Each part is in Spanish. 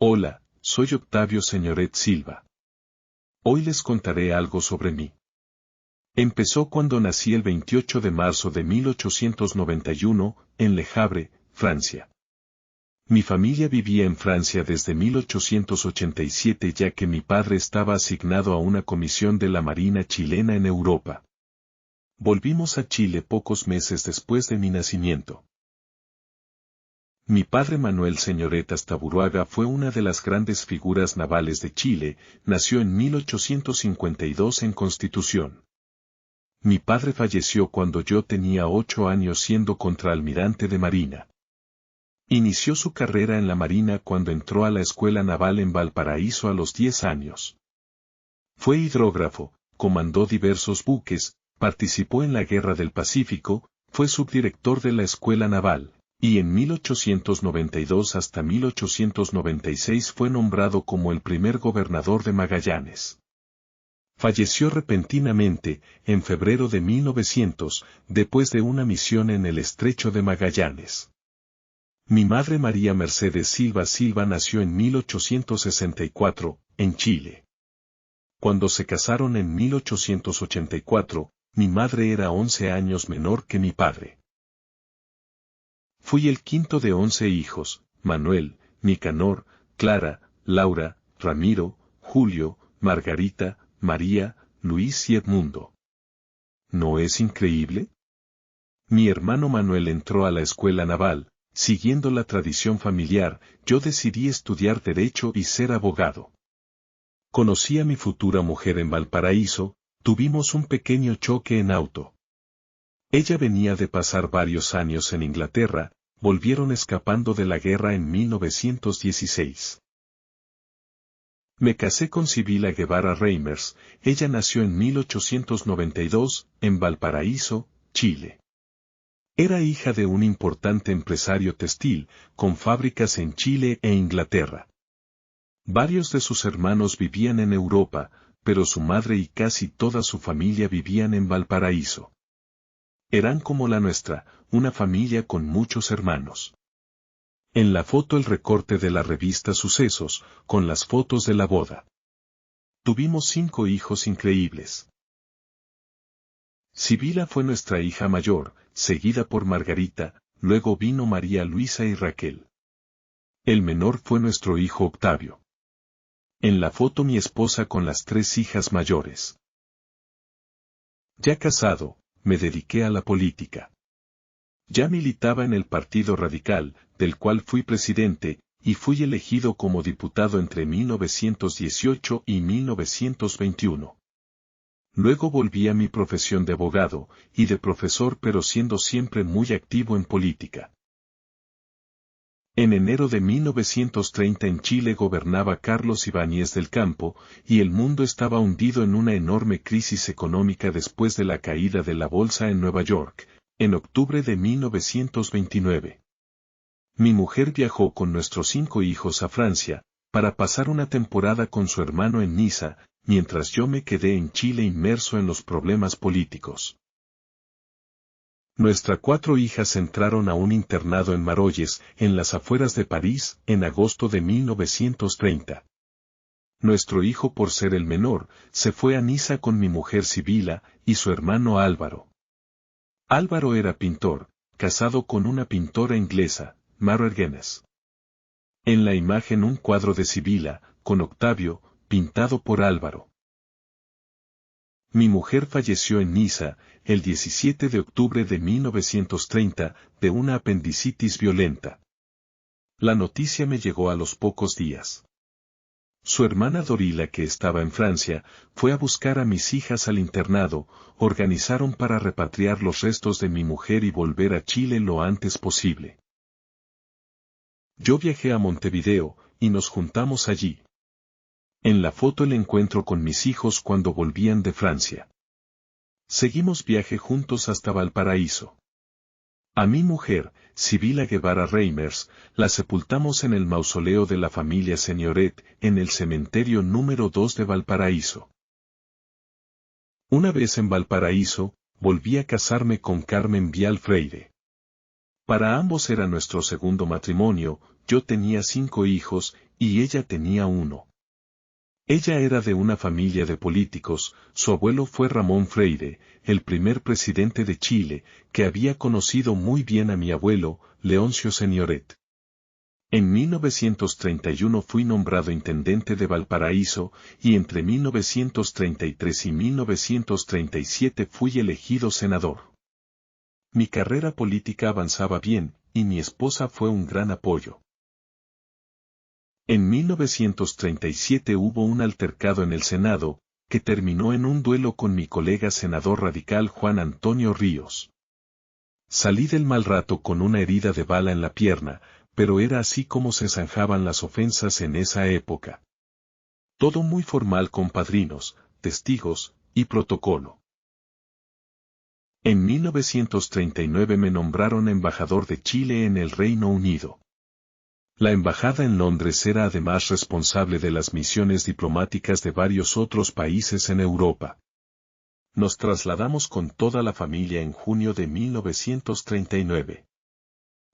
Hola, soy Octavio Señoret Silva. Hoy les contaré algo sobre mí. Empezó cuando nací el 28 de marzo de 1891, en Le Havre, Francia. Mi familia vivía en Francia desde 1887 ya que mi padre estaba asignado a una comisión de la Marina chilena en Europa. Volvimos a Chile pocos meses después de mi nacimiento. Mi padre Manuel Señoret Astaburuaga fue una de las grandes figuras navales de Chile, nació en 1852 en Constitución. Mi padre falleció cuando yo tenía 8 años siendo contraalmirante de Marina. Inició su carrera en la Marina cuando entró a la Escuela Naval en Valparaíso a los 10 años. Fue hidrógrafo, comandó diversos buques, participó en la Guerra del Pacífico, fue subdirector de la Escuela Naval, y en 1892 hasta 1896 fue nombrado como el primer gobernador de Magallanes. Falleció repentinamente, en febrero de 1900, después de una misión en el Estrecho de Magallanes. Mi madre María Mercedes Silva Silva nació en 1864, en Chile. Cuando se casaron en 1884, mi madre era 11 años menor que mi padre. Fui el quinto de 11 hijos, Manuel, Nicanor, Clara, Laura, Ramiro, Julio, Margarita, María, Luis y Edmundo. ¿No es increíble? Mi hermano Manuel entró a la escuela naval, siguiendo la tradición familiar, yo decidí estudiar Derecho y ser abogado. Conocí a mi futura mujer en Valparaíso, tuvimos un pequeño choque en auto. Ella venía de pasar varios años en Inglaterra, volvieron escapando de la guerra en 1916. Me casé con Sibila Guevara Reimers, ella nació en 1892, en Valparaíso, Chile. Era hija de un importante empresario textil, con fábricas en Chile e Inglaterra. Varios de sus hermanos vivían en Europa, pero su madre y casi toda su familia vivían en Valparaíso. Eran como la nuestra, una familia con muchos hermanos. En la foto el recorte de la revista Sucesos, con las fotos de la boda. Tuvimos 5 hijos increíbles. Sibila fue nuestra hija mayor, seguida por Margarita, luego vino María Luisa y Raquel. El menor fue nuestro hijo Octavio. En la foto mi esposa con las 3 hijas mayores. Ya casado, me dediqué a la política. Ya militaba en el Partido Radical, del cual fui presidente, y fui elegido como diputado entre 1918 y 1921. Luego volví a mi profesión de abogado, y de profesor pero siendo siempre muy activo en política. En enero de 1930 en Chile gobernaba Carlos Ibáñez del Campo, y el mundo estaba hundido en una enorme crisis económica después de la caída de la bolsa en Nueva York, en octubre de 1929. Mi mujer viajó con nuestros 5 hijos a Francia, para pasar una temporada con su hermano en Niza, mientras yo me quedé en Chile inmerso en los problemas políticos. Nuestras 4 hijas entraron a un internado en Marolles, en las afueras de París, en agosto de 1930. Nuestro hijo, por ser el menor, se fue a Niza con mi mujer Sibila, y su hermano Álvaro. Álvaro era pintor, casado con una pintora inglesa, Mary Guinness. En la imagen un cuadro de Sibila, con Octavio, pintado por Álvaro. Mi mujer falleció en Niza, el 17 de octubre de 1930, de una apendicitis violenta. La noticia me llegó a los pocos días. Su hermana Dorila, que estaba en Francia, fue a buscar a mis hijas al internado, organizaron para repatriar los restos de mi mujer y volver a Chile lo antes posible. Yo viajé a Montevideo, y nos juntamos allí. En la foto el encuentro con mis hijos cuando volvían de Francia. Seguimos viaje juntos hasta Valparaíso. A mi mujer, Sibila Guevara Reimers, la sepultamos en el mausoleo de la familia Señoret, en el cementerio número 2 de Valparaíso. Una vez en Valparaíso, volví a casarme con Carmen Vial Freire. Para ambos era nuestro segundo matrimonio, yo tenía 5 hijos, y ella tenía 1. Ella era de una familia de políticos, su abuelo fue Ramón Freire, el primer presidente de Chile, que había conocido muy bien a mi abuelo, Leoncio Senioret. En 1931 fui nombrado intendente de Valparaíso, y entre 1933 y 1937 fui elegido senador. Mi carrera política avanzaba bien, y mi esposa fue un gran apoyo. En 1937 hubo un altercado en el Senado, que terminó en un duelo con mi colega senador radical Juan Antonio Ríos. Salí del mal rato con una herida de bala en la pierna, pero era así como se zanjaban las ofensas en esa época. Todo muy formal con padrinos, testigos, y protocolo. En 1939 me nombraron embajador de Chile en el Reino Unido. La embajada en Londres era además responsable de las misiones diplomáticas de varios otros países en Europa. Nos trasladamos con toda la familia en junio de 1939.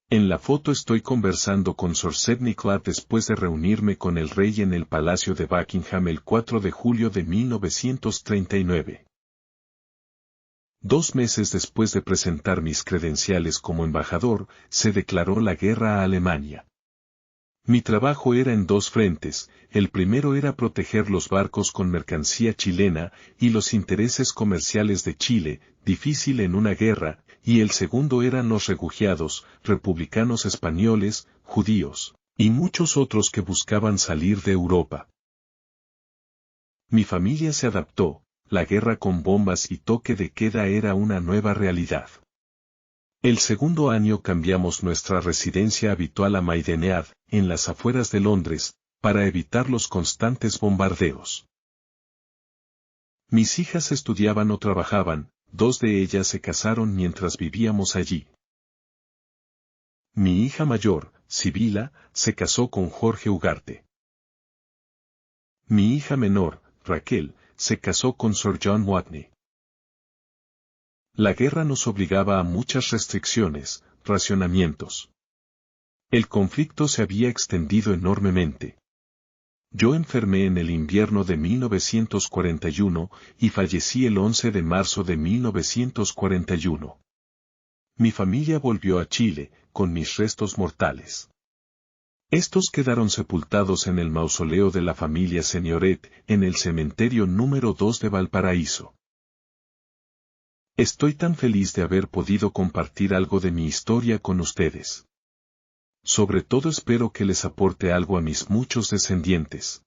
En la foto estoy conversando con Sir Sidney Clark después de reunirme con el rey en el Palacio de Buckingham el 4 de julio de 1939. 2 meses después de presentar mis credenciales como embajador, se declaró la guerra a Alemania. Mi trabajo era en 2 frentes, el primero era proteger los barcos con mercancía chilena y los intereses comerciales de Chile, difícil en una guerra, y el segundo eran los refugiados, republicanos españoles, judíos, y muchos otros que buscaban salir de Europa. Mi familia se adaptó, la guerra con bombas y toque de queda era una nueva realidad. El segundo año cambiamos nuestra residencia habitual a Maidenhead, en las afueras de Londres, para evitar los constantes bombardeos. Mis hijas estudiaban o trabajaban, 2 de ellas se casaron mientras vivíamos allí. Mi hija mayor, Sibila, se casó con Jorge Ugarte. Mi hija menor, Raquel, se casó con Sir John Watney. La guerra nos obligaba a muchas restricciones, racionamientos. El conflicto se había extendido enormemente. Yo enfermé en el invierno de 1941 y fallecí el 11 de marzo de 1941. Mi familia volvió a Chile, con mis restos mortales. Estos quedaron sepultados en el mausoleo de la familia Senioret, en el cementerio número 2 de Valparaíso. Estoy tan feliz de haber podido compartir algo de mi historia con ustedes. Sobre todo espero que les aporte algo a mis muchos descendientes.